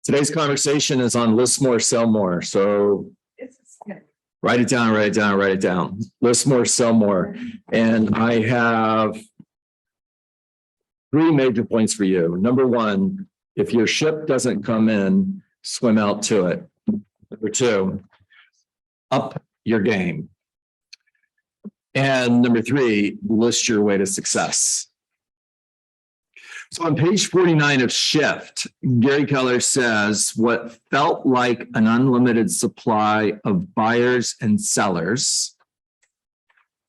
Today's conversation is on list more, sell more. So write it down, write it down, write it down. List more, sell more. And I have three major points for you. Number one, if your ship doesn't come in, swim out to it. Number two, up your game. And number three, list your way to success. So on page 49 of Shift, Gary Keller says what felt like an unlimited supply of buyers and sellers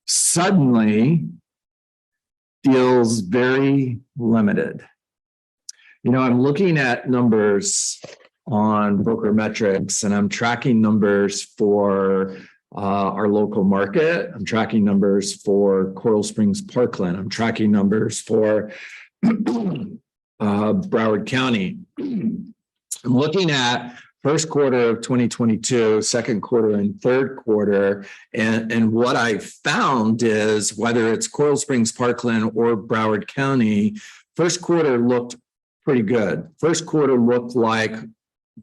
suddenly feels very limited. You know, I'm looking at numbers on Broker Metrics and I'm tracking numbers for our local market. I'm tracking numbers for Coral Springs Parkland. I'm tracking numbers for Broward County. I'm looking at first quarter of 2022, second quarter and third quarter. And what I found is whether it's Coral Springs Parkland or Broward County, first quarter looked pretty good. First quarter looked like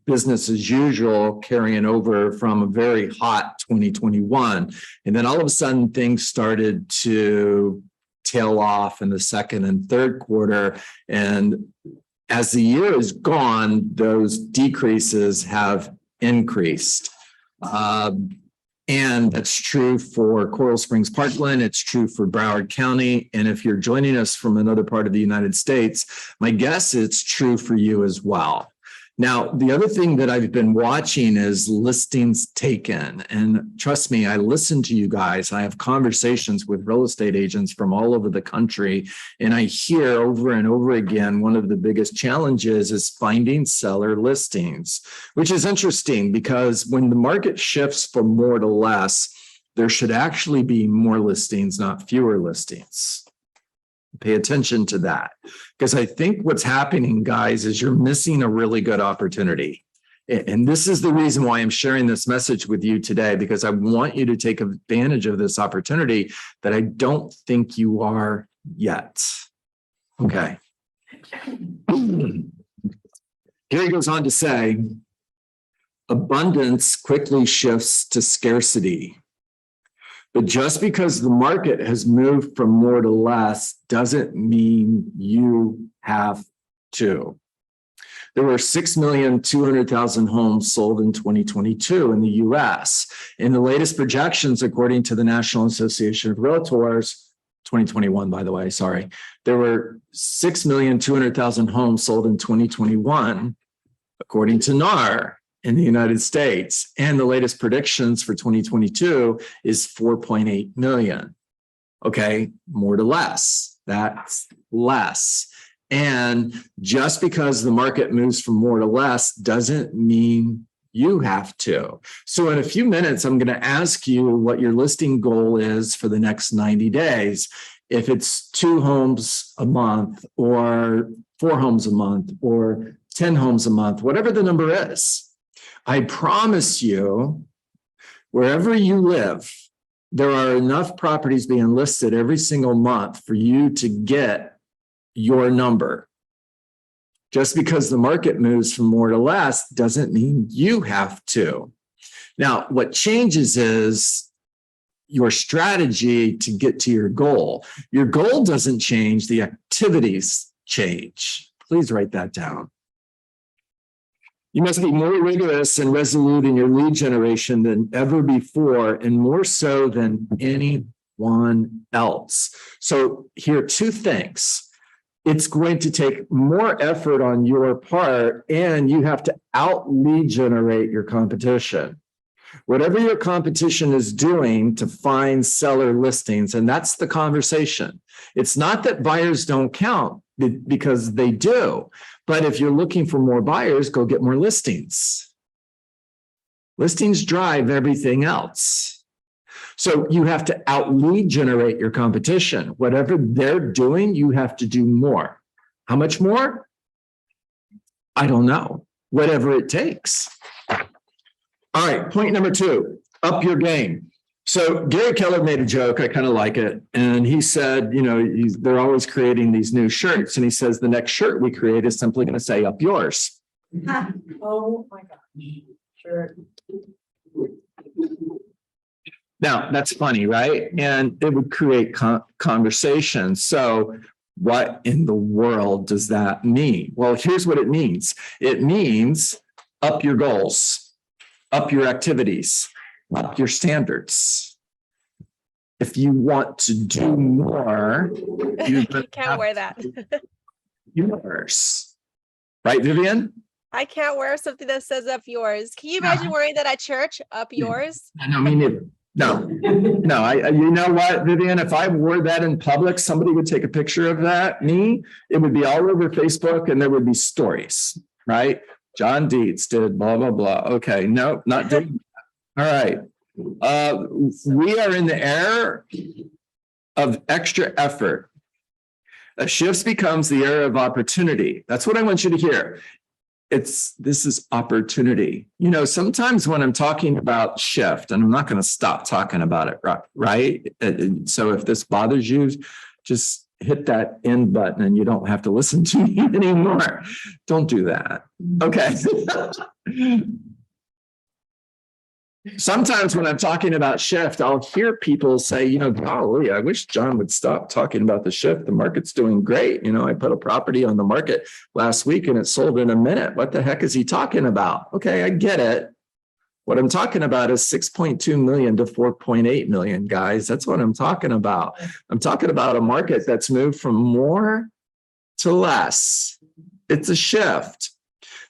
business as usual, carrying over from a very hot 2021. And then all of a sudden things started to tail off in the second and third quarter. And as the year is gone, those decreases have increased. And that's true for Coral Springs Parkland. It's true for Broward County. And if you're joining us from another part of the United States, my guess it's true for you as well. Now, the other thing that I've been watching is listings taken. And trust me, I listen to you guys. I have conversations with real estate agents from all over the country. And I hear over and over again, one of the biggest challenges is finding seller listings, which is interesting because when the market shifts from more to less, there should actually be more listings, not fewer listings. Pay attention to that, because I think what's happening, guys, is you're missing a really good opportunity. And this is the reason why I'm sharing this message with you today, because I want you to take advantage of this opportunity that I don't think you are yet. Okay. Gary goes on to say, abundance quickly shifts to scarcity. But just because the market has moved from more to less doesn't mean you have to. There were 6,200,000 homes sold in 2022 in the US. In the latest projections, according to the National Association of Realtors, 2021, by the way, sorry, there were 6,200,000 homes sold in 2021, according to NAR. In the United States, and the latest predictions for 2022 is 4.8 million. Okay, more to less, that's less. And just because the market moves from more to less doesn't mean you have to. So in a few minutes, I'm going to ask you what your listing goal is for the next 90 days. If it's 2 homes a month or 4 homes a month or 10 homes a month, whatever the number is. I promise you, wherever you live, there are enough properties being listed every single month for you to get your number. Just because the market moves from more to less doesn't mean you have to. Now, what changes is your strategy to get to your goal. Your goal doesn't change, the activities change. Please write that down. You must be more rigorous and resolute in your lead generation than ever before, and more so than anyone else. So here are 2 things. It's going to take more effort on your part, and you have to out-lead generate your competition. Whatever your competition is doing to find seller listings, and that's the conversation. It's not that buyers don't count, because they do. But if you're looking for more buyers, go get more listings. Listings drive everything else. So you have to out-lead generate your competition. Whatever they're doing, you have to do more. How much more? I don't know. Whatever it takes. All right, point number 2, up your game. So Gary Keller made a joke, I kind of like it. And he said, you know, they're always creating these new shirts. And he says, the next shirt we create is simply going to say, up yours. Oh my gosh, sure. Now, that's funny, right? And it would create conversation. So what in the world does that mean? Well, here's what it means. It means up your goals, up your activities, up your standards. If you want to do more, You can't wear that. yours. Right, Vivian? I can't wear something that says up yours. Can you imagine wearing that at church? Up yours? No, me neither. No, you know what, Vivian, if I wore that in public, somebody would take a picture of that, it would be all over Facebook and there would be stories, right? John Dietz did blah, blah, blah. Okay, no, not doing that. All right. We are in the era of extra effort. A shift becomes the era of opportunity. That's what I want you to hear. This is opportunity. You know, sometimes when I'm talking about shift, and I'm not going to stop talking about it, right? So if this bothers you, just hit that end button and you don't have to listen to me anymore. Don't do that. Okay. Sometimes when I'm talking about shift, I'll hear people say, you know, golly, I wish John would stop talking about the shift. The market's doing great. You know, I put a property on the market last week and it sold in a minute. What the heck is he talking about? Okay, I get it. What I'm talking about is 6.2 million to 4.8 million, guys. That's what I'm talking about. I'm talking about a market that's moved from more to less. It's a shift.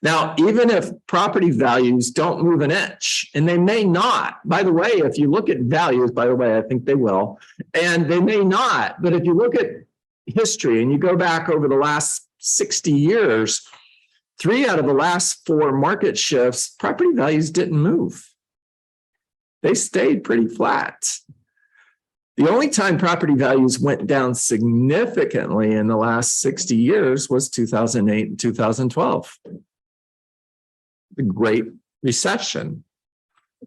Now, even if property values don't move an inch, and they may not, by the way, if you look at values, by the way, I think they will, and they may not, but if you look at history and you go back over the last 60 years, 3 out of the last 4 market shifts, property values didn't move. They stayed pretty flat. The only time property values went down significantly in the last 60 years was 2008 and 2012. The Great Recession.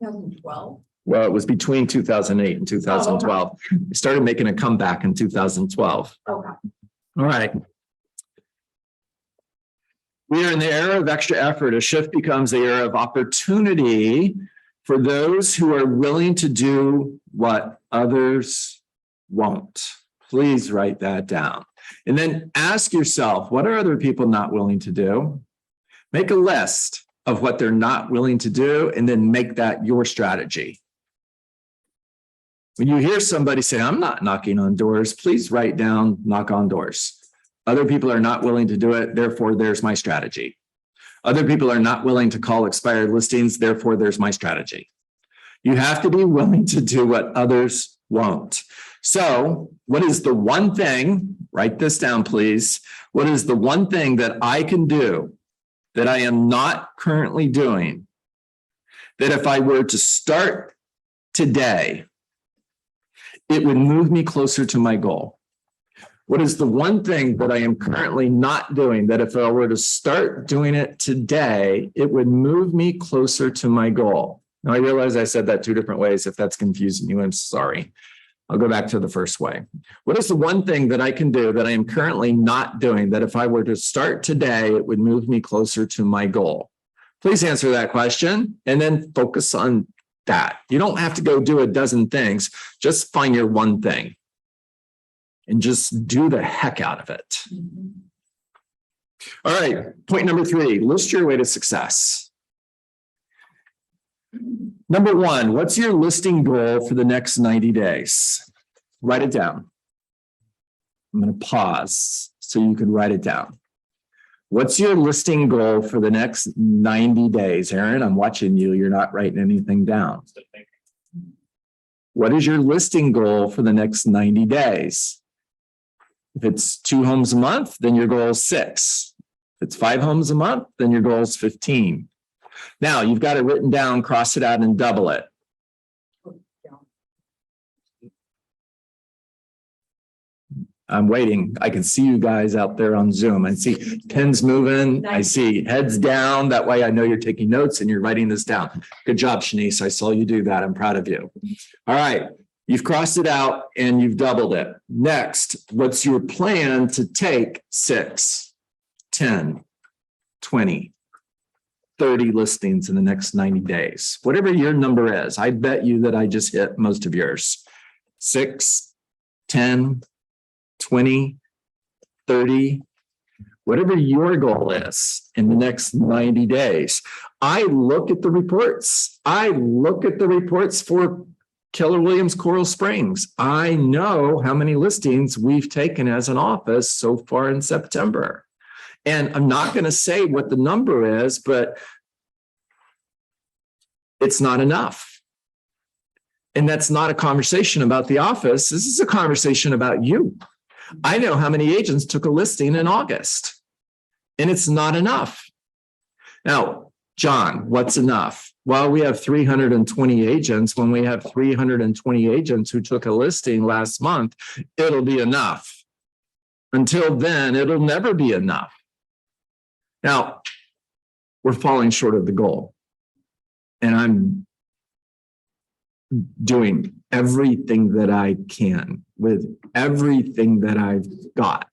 2012. Well, it was between 2008 and 2012. It started making a comeback in 2012. Okay. All right. We are in the era of extra effort. A shift becomes the era of opportunity for those who are willing to do what others won't. Please write that down. And then ask yourself, what are other people not willing to do? Make a list of what they're not willing to do, and then make that your strategy. When you hear somebody say, I'm not knocking on doors, please write down, knock on doors. Other people are not willing to do it, therefore there's my strategy. Other people are not willing to call expired listings, therefore there's my strategy. You have to be willing to do what others won't. So what is the one thing, write this down please, what is the one thing that I can do that I am not currently doing, that if I were to start today, it would move me closer to my goal? What is the one thing that I am currently not doing that if I were to start doing it today, it would move me closer to my goal? Now, I realize I said that 2 different ways. If that's confusing you, I'm sorry. I'll go back to the first way. What is the one thing that I can do that I am currently not doing that if I were to start today, it would move me closer to my goal? Please answer that question and then focus on that. You don't have to go do a dozen things. Just find your one thing and just do the heck out of it. All right, point number 3, list your way to success. Number 1, what's your listing goal for the next 90 days? Write it down. I'm going to pause so you can write it down. What's your listing goal for the next 90 days? Aaron, I'm watching you. You're not writing anything down. What is your listing goal for the next 90 days? If it's 2 homes a month, then your goal is 6. If it's 5 homes a month, then your goal is 15. Now you've got it written down, cross it out and double it. I'm waiting. I can see you guys out there on Zoom. I see pens moving. I see heads down. That way I know you're taking notes and you're writing this down. Good job, Shanice. I saw you do that. I'm proud of you. All right. You've crossed it out and you've doubled it. Next, what's your plan to take 6, 10, 20, 30 listings in the next 90 days. Whatever your number is, I bet you that I just hit most of yours. 6, 10, 20, 30, whatever your goal is in the next 90 days. I look at the reports. I look at the reports for Keller Williams Coral Springs. I know how many listings we've taken as an office so far in September. And I'm not going to say what the number is, but it's not enough. And that's not a conversation about the office. This is a conversation about you. I know how many agents took a listing in August, and it's not enough. Now, John, what's enough? Well, we have 320 agents. When we have 320 agents who took a listing last month, it'll be enough. Until then, it'll never be enough. Now, we're falling short of the goal. And I'm doing everything that I can with everything that I've got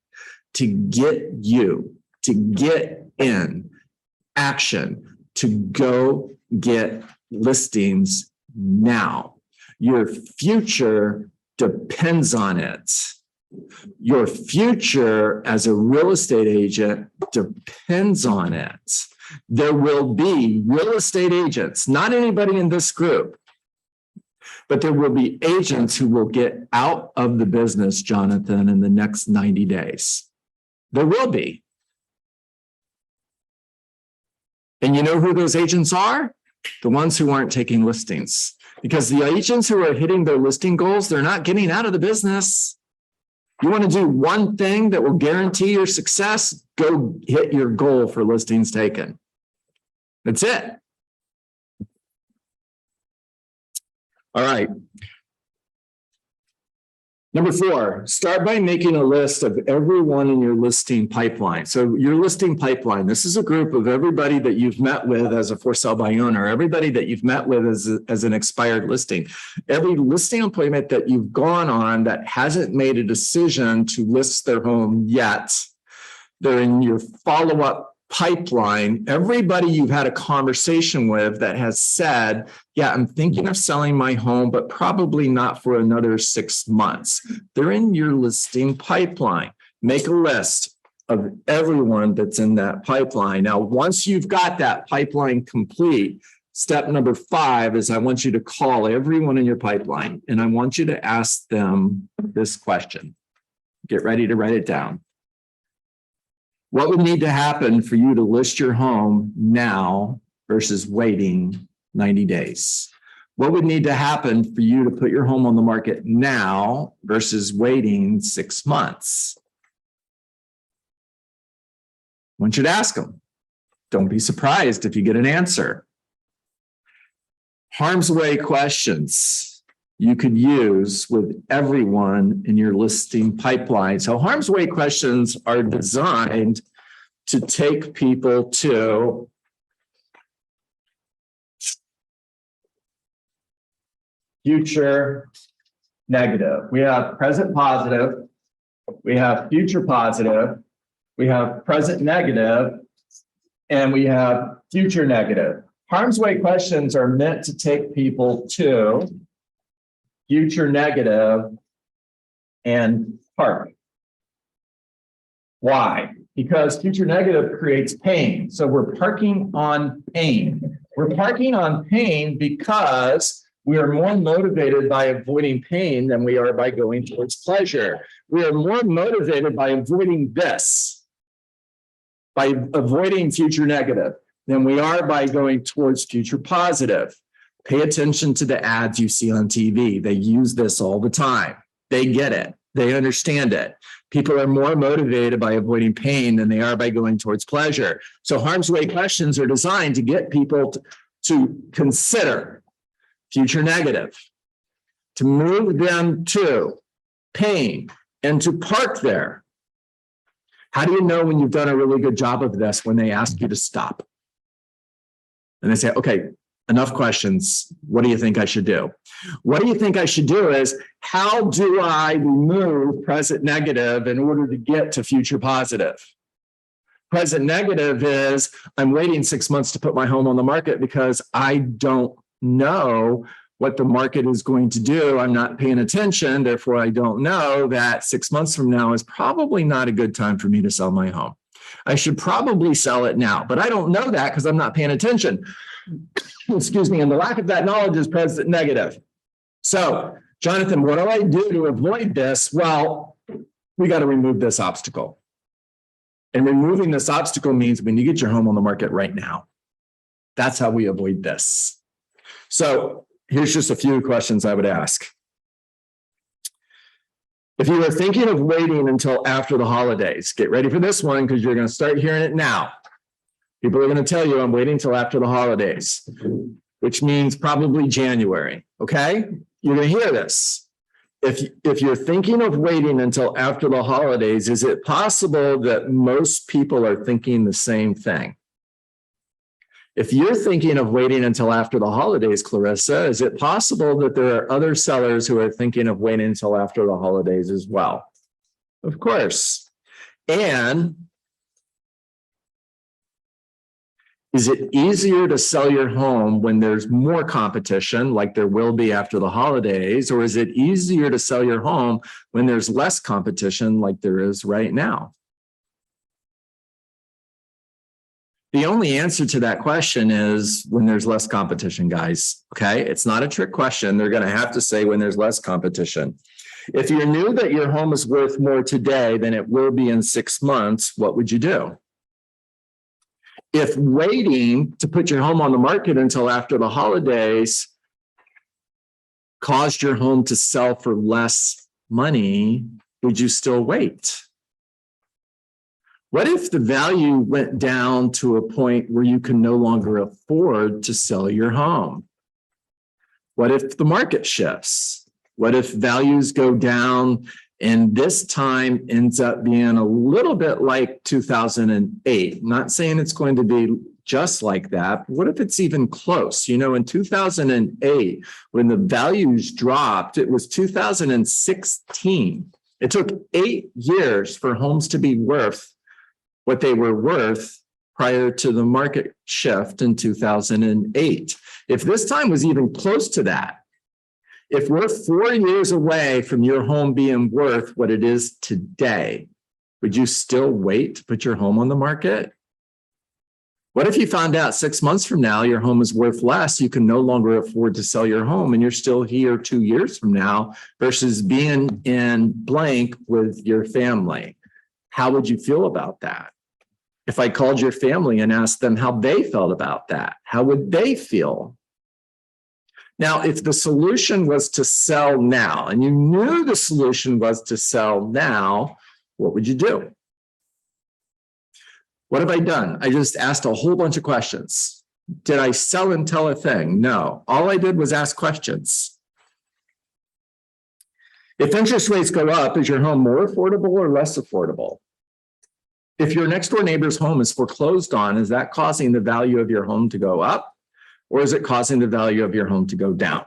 to get you to get in action, to go get listings now. Your future depends on it. Your future as a real estate agent depends on it. There will be real estate agents, not anybody in this group, but there will be agents who will get out of the business, Jonathan, in the next 90 days. There will be. And you know who those agents are? The ones who aren't taking listings. Because the agents who are hitting their listing goals, they're not getting out of the business. You want to do one thing that will guarantee your success? Go hit your goal for listings taken. That's it. All right. Number 4, start by making a list of everyone in your listing pipeline. So your listing pipeline, this is a group of everybody that you've met with as a for sale by owner, everybody that you've met with as an expired listing, every listing appointment that you've gone on that hasn't made a decision to list their home yet. They're in your follow-up pipeline, everybody you've had a conversation with that has said, yeah, I'm thinking of selling my home, but probably not for another 6 months. They're in your listing pipeline. Make a list of everyone that's in that pipeline. Now, once you've got that pipeline complete, step number 5 is I want you to call everyone in your pipeline and I want you to ask them this question. Get ready to write it down. What would need to happen for you to list your home now versus waiting 90 days? What would need to happen for you to put your home on the market now versus waiting 6 months? I want you to ask them. Don't be surprised if you get an answer. Harm's way questions you could use with everyone in your listing pipeline. So harm's way questions are designed to take people to future negative. We have present positive, we have future positive, we have present negative, and we have future negative. Harm's way questions are meant to take people to future negative and park. Why? Because future negative creates pain. So we're parking on pain. We're parking on pain because we are more motivated by avoiding pain than we are by going towards pleasure. We are more motivated by avoiding this, by avoiding future negative, than we are by going towards future positive. Pay attention to the ads you see on TV. They use this all the time. They get it. They understand it. People are more motivated by avoiding pain than they are by going towards pleasure. So harm's way questions are designed to get people to consider future negative, to move them to pain and to park there. How do you know when you've done a really good job of this? When they ask you to stop. And they say, okay, enough questions. What do you think I should do? What do you think I should do is, how do I remove present negative in order to get to future positive? Present negative is I'm waiting 6 months to put my home on the market because I don't know what the market is going to do. I'm not paying attention. Therefore, I don't know that 6 months from now is probably not a good time for me to sell my home. I should probably sell it now, but I don't know that because I'm not paying attention. Excuse me. And the lack of that knowledge is present negative. So, Jonathan, what do I do to avoid this? Well, we got to remove this obstacle. And removing this obstacle means when you get your home on the market right now. That's how we avoid this. So here's just a few questions I would ask. If you were thinking of waiting until after the holidays, get ready for this one because you're going to start hearing it now. People are going to tell you I'm waiting until after the holidays, which means probably January. Okay? You're going to hear this. If you're thinking of waiting until after the holidays, is it possible that most people are thinking the same thing? If you're thinking of waiting until after the holidays, Clarissa, is it possible that there are other sellers who are thinking of waiting until after the holidays as well? Of course. And is it easier to sell your home when there's more competition, like there will be after the holidays, or is it easier to sell your home when there's less competition, like there is right now? The only answer to that question is when there's less competition, guys. Okay, it's not a trick question. They're going to have to say when there's less competition. If you knew that your home is worth more today than it will be in 6 months, what would you do? If waiting to put your home on the market until after the holidays caused your home to sell for less money, would you still wait? What if the value went down to a point where you can no longer afford to sell your home? What if the market shifts? What if values go down and this time ends up being a little bit like 2008? Not saying it's going to be just like that. What if it's even close? You know, in 2008, when the values dropped, it was 2016. It took 8 years for homes to be worth what they were worth prior to the market shift in 2008. If this time was even close to that, if we're 4 years away from your home being worth what it is today, would you still wait to put your home on the market? What if you found out 6 months from now your home is worth less, you can no longer afford to sell your home and you're still here 2 years from now versus being in blank with your family? How would you feel about that? If I called your family and asked them how they felt about that, how would they feel? Now, if the solution was to sell now, and you knew the solution was to sell now, what would you do? What have I done? I just asked a whole bunch of questions. Did I sell and tell a thing? No. All I did was ask questions. If interest rates go up, is your home more affordable or less affordable? If your next door neighbor's home is foreclosed on, is that causing the value of your home to go up? Or is it causing the value of your home to go down?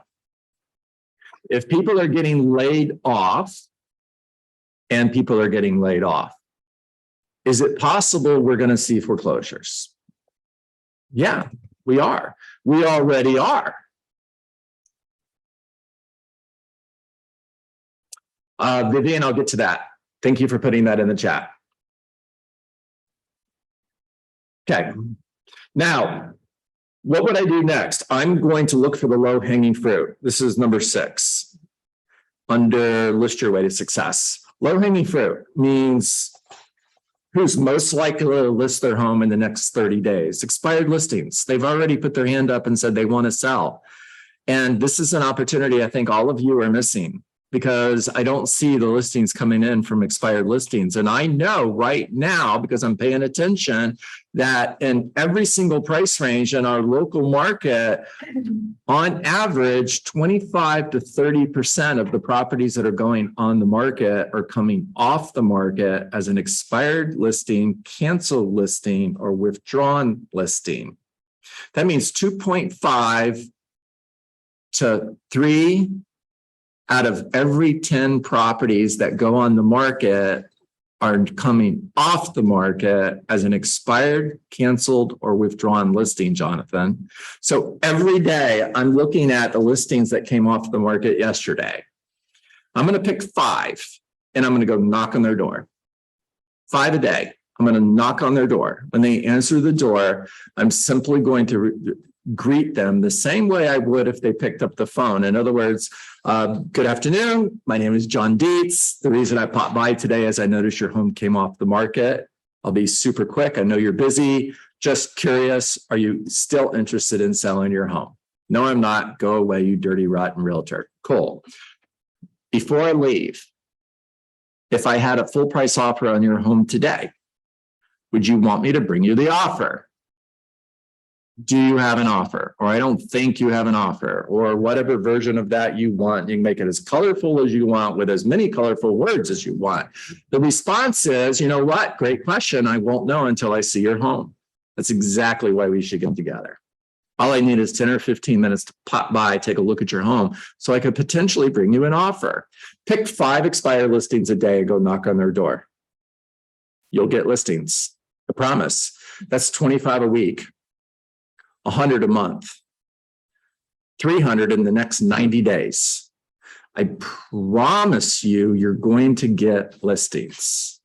If people are getting laid off and people are getting laid off, is it possible we're going to see foreclosures? Yeah, we are. We already are. Vivian, I'll get to that. Thank you for putting that in the chat. Okay. Now, what would I do next? I'm going to look for the low-hanging fruit. This is number 6 under list your way to success. Low-hanging fruit means who's most likely to list their home in the next 30 days. Expired listings. They've already put their hand up and said they want to sell. And this is an opportunity I think all of you are missing because I don't see the listings coming in from expired listings. And I know right now, because I'm paying attention, that in every single price range in our local market, on average, 25 to 30% of the properties that are going on the market are coming off the market as an expired listing, canceled listing, or withdrawn listing. That means 2.5 to 3 out of every 10 properties that go on the market are coming off the market as an expired, canceled, or withdrawn listing, Jonathan. So every day I'm looking at the listings that came off the market yesterday. I'm going to pick 5 and I'm going to go knock on their door. 5 a day. I'm going to knock on their door. When they answer the door, I'm simply going to greet them the same way I would if they picked up the phone. In other words, good afternoon. My name is John Dietz. The reason I popped by today is I noticed your home came off the market. I'll be super quick. I know you're busy. Just curious, are you still interested in selling your home? No, I'm not. Go away, you dirty, rotten realtor. Cool. Before I leave, if I had a full price offer on your home today, would you want me to bring you the offer? Do you have an offer? Or I don't think you have an offer, or whatever version of that you want. You can make it as colorful as you want with as many colorful words as you want. The response is, you know what? Great question. I won't know until I see your home. That's exactly why we should get together. All I need is 10 or 15 minutes to pop by, take a look at your home so I could potentially bring you an offer. Pick 5 expired listings a day and go knock on their door. You'll get listings. I promise. That's 25 a week. 100 a month, 300 in the next 90 days. I promise you, you're going to get listings.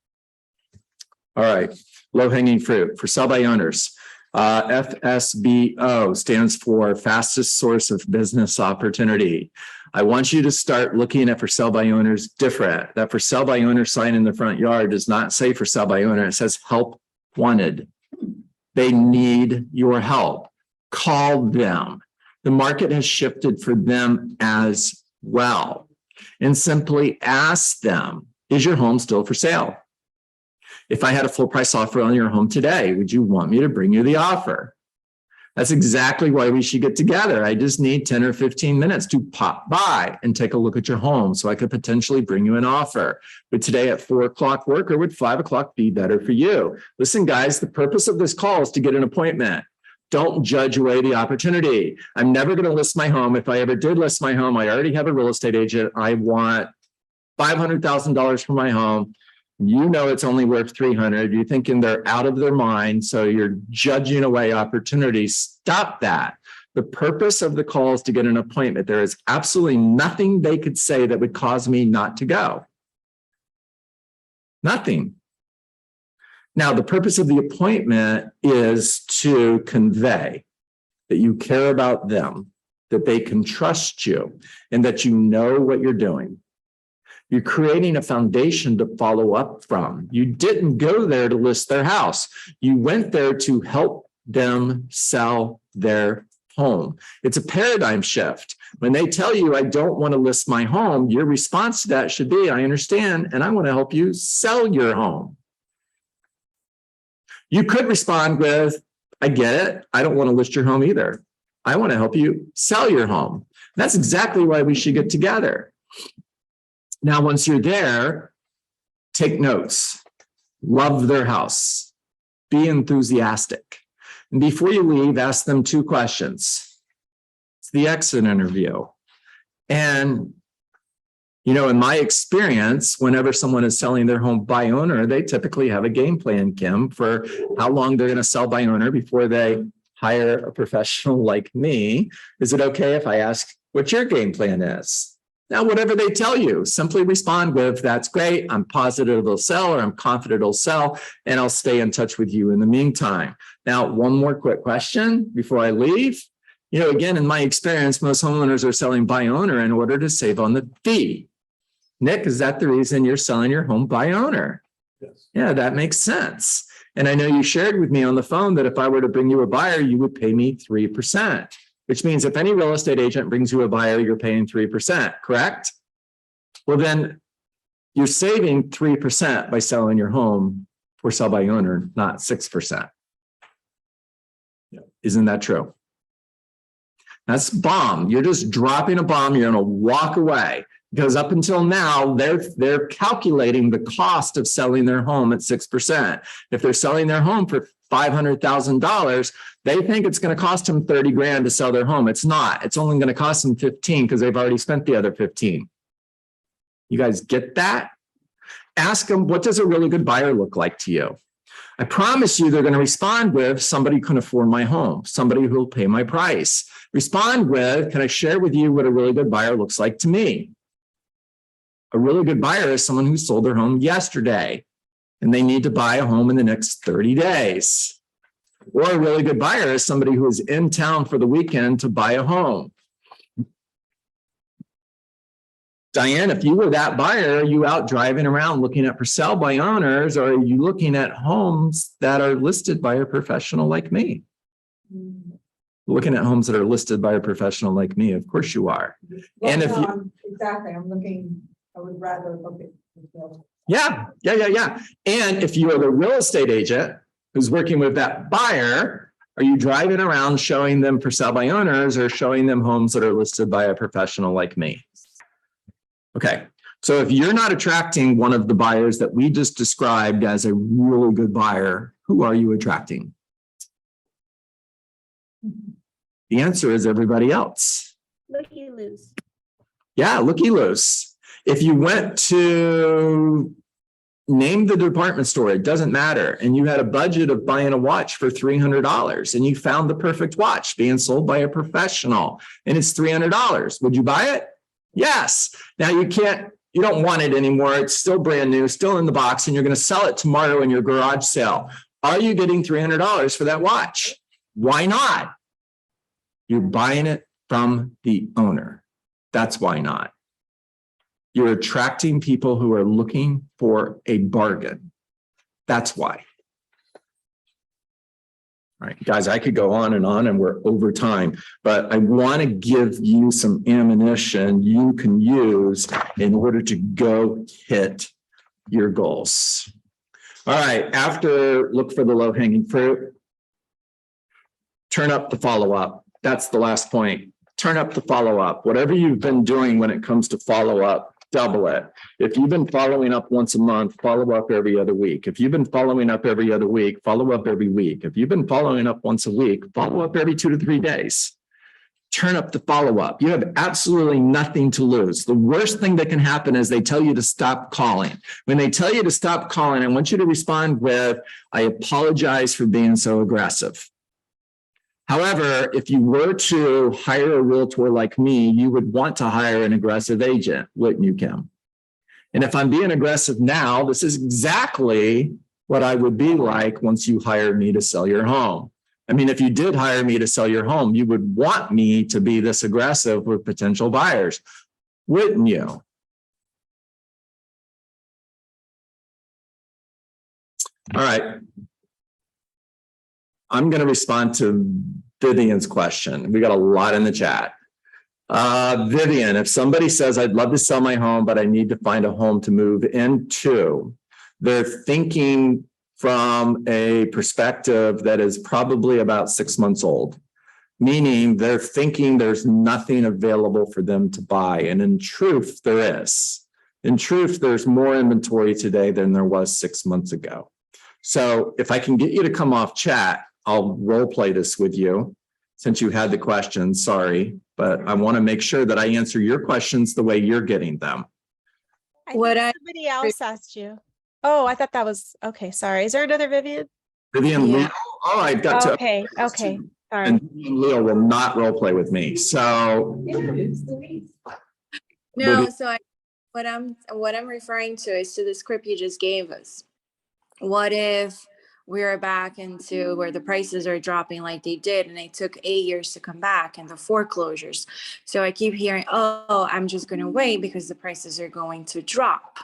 All right, low-hanging fruit for sell by owners. FSBO stands for fastest source of business opportunity. I want you to start looking at for sell by owners different. That for sell by owner sign in the front yard does not say for sell by owner. It says help wanted. They need your help. Call them. The market has shifted for them as well. And simply ask them, is your home still for sale? If I had a full price offer on your home today, would you want me to bring you the offer? That's exactly why we should get together. I just need 10 or 15 minutes to pop by and take a look at your home so I could potentially bring you an offer. Would today at 4 o'clock work, or would 5 o'clock be better for you? Listen, guys, the purpose of this call is to get an appointment. Don't judge away the opportunity. I'm never going to list my home. If I ever did list my home, I already have a real estate agent. I want $500,000 for my home. You know it's only worth 300. You're thinking they're out of their mind, so you're judging away opportunities. Stop that. The purpose of the call is to get an appointment. There is absolutely nothing they could say that would cause me not to go. Nothing. Now, the purpose of the appointment is to convey that you care about them, that they can trust you, and that you know what you're doing. You're creating a foundation to follow up from. You didn't go there to list their house. You went there to help them sell their home. It's a paradigm shift. When they tell you, I don't want to list my home, your response to that should be, I understand, and I want to help you sell your home. You could respond with, I get it. I don't want to list your home either. I want to help you sell your home. That's exactly why we should get together. Now, once you're there, take notes. Love their house. Be enthusiastic. And before you leave, ask them 2 questions. It's the exit interview. And you know, in my experience, whenever someone is selling their home by owner, they typically have a game plan, Kim, for how long they're going to sell by owner before they hire a professional like me. Is it okay if I ask what your game plan is? Now, whatever they tell you, simply respond with, that's great. I'm positive it'll sell, or I'm confident it'll sell, and I'll stay in touch with you in the meantime. Now, one more quick question before I leave. You know, again, in my experience, most homeowners are selling by owner in order to save on the fee. Nick, is that the reason you're selling your home by owner? Yes. Yeah, that makes sense. And I know you shared with me on the phone that if I were to bring you a buyer, you would pay me 3%, which means if any real estate agent brings you a buyer, you're paying 3%, correct? Well, then you're saving 3% by selling your home for sell by owner, not 6%. Yeah. Isn't that true? That's bomb. You're just dropping a bomb. You're going to walk away. Because up until now, they're calculating the cost of selling their home at 6%. If they're selling their home for $500,000, they think it's going to cost them 30 grand to sell their home. It's not. It's only going to cost them 15 because they've already spent the other 15. You guys get that? Ask them, what does a really good buyer look like to you? I promise you they're going to respond with somebody who can afford my home, somebody who will pay my price. Respond with, can I share with you what a really good buyer looks like to me? A really good buyer is someone who sold their home yesterday and they need to buy a home in the next 30 days. Or a really good buyer is somebody who is in town for the weekend to buy a home. Diane, if you were that buyer, are you out driving around looking at for sale by owners, or are you looking at homes that are listed by a professional like me? Looking at homes that are listed by a professional like me, of course you are. And if you, Exactly, I'm looking, I would rather look at. yeah. And if you are the real estate agent who's working with that buyer, are you driving around showing them for sale by owners or showing them homes that are listed by a professional like me? Okay, so if you're not attracting one of the buyers that we just described as a really good buyer, who are you attracting? The answer is everybody else. Looky loose. Yeah, looky loose. If you went to name the department store, it doesn't matter, and you had a budget of buying a watch for $300 and you found the perfect watch being sold by a professional and it's $300, would you buy it? Yes. Now you don't want it anymore. It's still brand new, still in the box, and you're going to sell it tomorrow in your garage sale. Are you getting $300 for that watch? Why not? You're buying it from the owner. That's why not. You're attracting people who are looking for a bargain. That's why. All right, guys, I could go on and we're over time, but I want to give you some ammunition you can use in order to go hit your goals. All right, after look for the low-hanging fruit, turn up the follow-up. That's the last point. Turn up the follow-up. Whatever you've been doing when it comes to follow-up, double it. If you've been following up once a month, follow up every other week. If you've been following up every other week, follow up every week. If you've been following up once a week, follow up every 2 to 3 days. Turn up the follow-up. You have absolutely nothing to lose. The worst thing that can happen is they tell you to stop calling. When they tell you to stop calling, I want you to respond with, I apologize for being so aggressive. However, if you were to hire a realtor like me, you would want to hire an aggressive agent, wouldn't you, Kim? And if I'm being aggressive now, this is exactly what I would be like once you hired me to sell your home. I mean, if you did hire me to sell your home, you would want me to be this aggressive with potential buyers, wouldn't you? All right. I'm going to respond to Vivian's question. We got a lot in the chat. Vivian, if somebody says, I'd love to sell my home, but I need to find a home to move into, they're thinking from a perspective that is probably about 6 months old, meaning they're thinking there's nothing available for them to buy. And in truth, there is. In truth, there's more inventory today than there was 6 months ago. So if I can get you to come off chat, I'll role play this with you since you had the questions. Sorry, but I want to make sure that I answer your questions the way you're getting them. Somebody else asked you. Oh, I thought that was okay. Sorry. Is there another Vivian? Vivian, Yeah. Leo. Oh, I've got to. Okay. Sorry. And Leo will not role play with me. So No, so what I'm referring to is to the script you just gave us. What if we're back into where the prices are dropping like they did, and it took 8 years to come back, and the foreclosures? So I keep hearing, oh, I'm just going to wait because the prices are going to drop.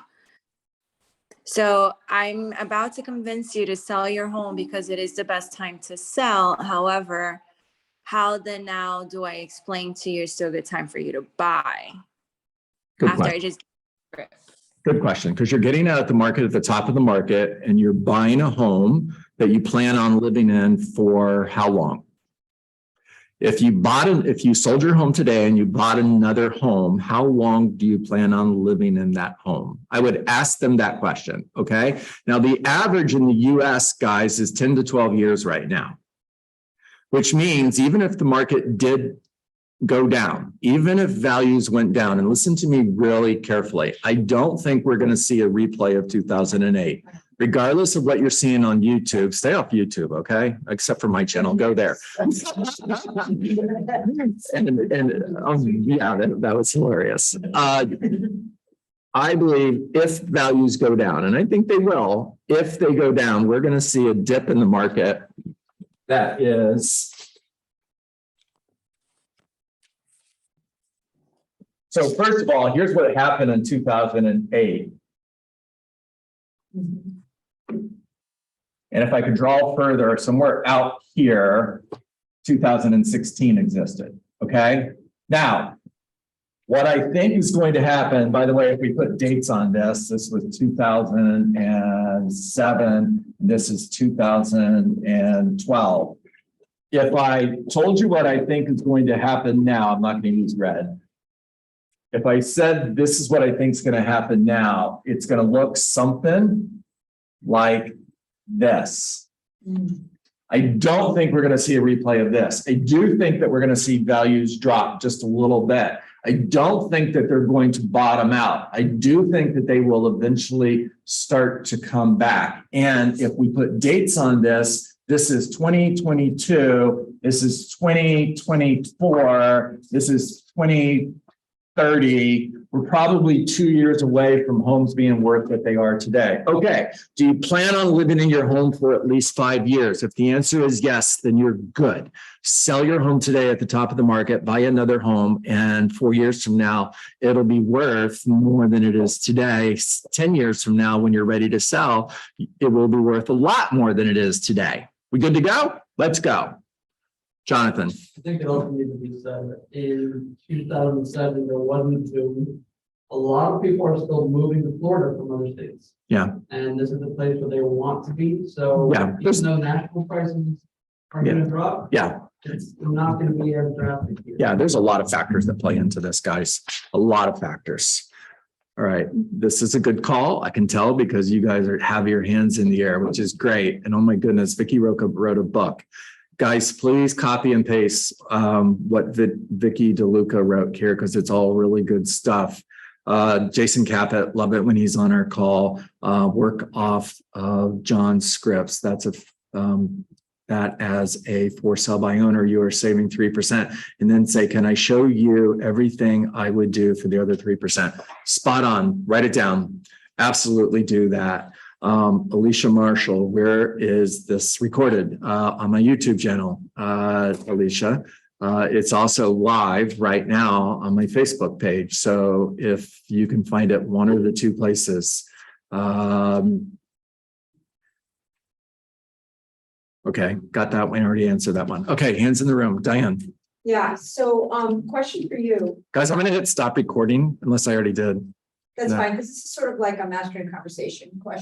So I'm about to convince you to sell your home because it is the best time to sell. However, how then now do I explain to you it's still a good time for you to buy? Good After question. I just Good question, because you're getting out at the market at the top of the market and you're buying a home that you plan on living in for how long? If you sold your home today and you bought another home, how long do you plan on living in that home? I would ask them that question, okay? Now, the average in the US, guys, is 10 to 12 years right now, which means even if the market did go down, even if values went down, and listen to me really carefully, I don't think we're going to see a replay of 2008. Regardless of what you're seeing on YouTube, stay off YouTube, okay? Except for my channel, go there. And yeah, that was hilarious. I believe if values go down, and I think they will, if they go down, we're going to see a dip in the market that is. So first of all, here's what happened in 2008. And if I could draw further, somewhere out here, 2016 existed, okay? Now, what I think is going to happen, by the way, if we put dates on this, this was 2007, this is 2012. If I told you what I think is going to happen now, I'm not going to use red. If I said this is what I think is going to happen now, it's going to look something like this. I don't think we're going to see a replay of this. I do think that we're going to see values drop just a little bit. I don't think that they're going to bottom out. I do think that they will eventually start to come back. And if we put dates on this, this is 2022, this is 2024, this is 2030. We're probably 2 years away from homes being worth what they are today. Okay, do you plan on living in your home for at least 5 years? If the answer is yes, then you're good. Sell your home today at the top of the market, buy another home, and 4 years from now, it'll be worth more than it is today. 10 years from now, when you're ready to sell, it will be worth a lot more than it is today. We good to go? Let's go. Jonathan. I think it also needs to be said that in 2007, there wasn't Zoom. A lot of people are still moving to Florida from other states. Yeah. And this is the place where they want to be. So Yeah, even though national prices are going to drop, Yeah. it's not going to be as drastic here. Yeah, there's a lot of factors that play into this, guys. A lot of factors. All right, this is a good call. I can tell because you guys have your hands in the air, which is great. And oh my goodness, Vicky Roca wrote a book. Guys, please copy and paste what Vicky DeLuca wrote here because it's all really good stuff. Jason Caput, love it when he's on our call. Work off of John's scripts. That's that as a for sale by owner, you are saving 3%. And then say, can I show you everything I would do for the other 3%? Spot on. Write it down. Absolutely do that. Alicia Marshall, where is this recorded? On my YouTube channel, Alicia. It's also live right now on my Facebook page. So if you can find it one of the two places. Okay, got that one. I already answered that one. Okay, hands in the room. Diane. Yeah, so, question for you. Guys, I'm going to hit stop recording unless I already did. That's No. fine, because this is sort of like a mastering conversation question.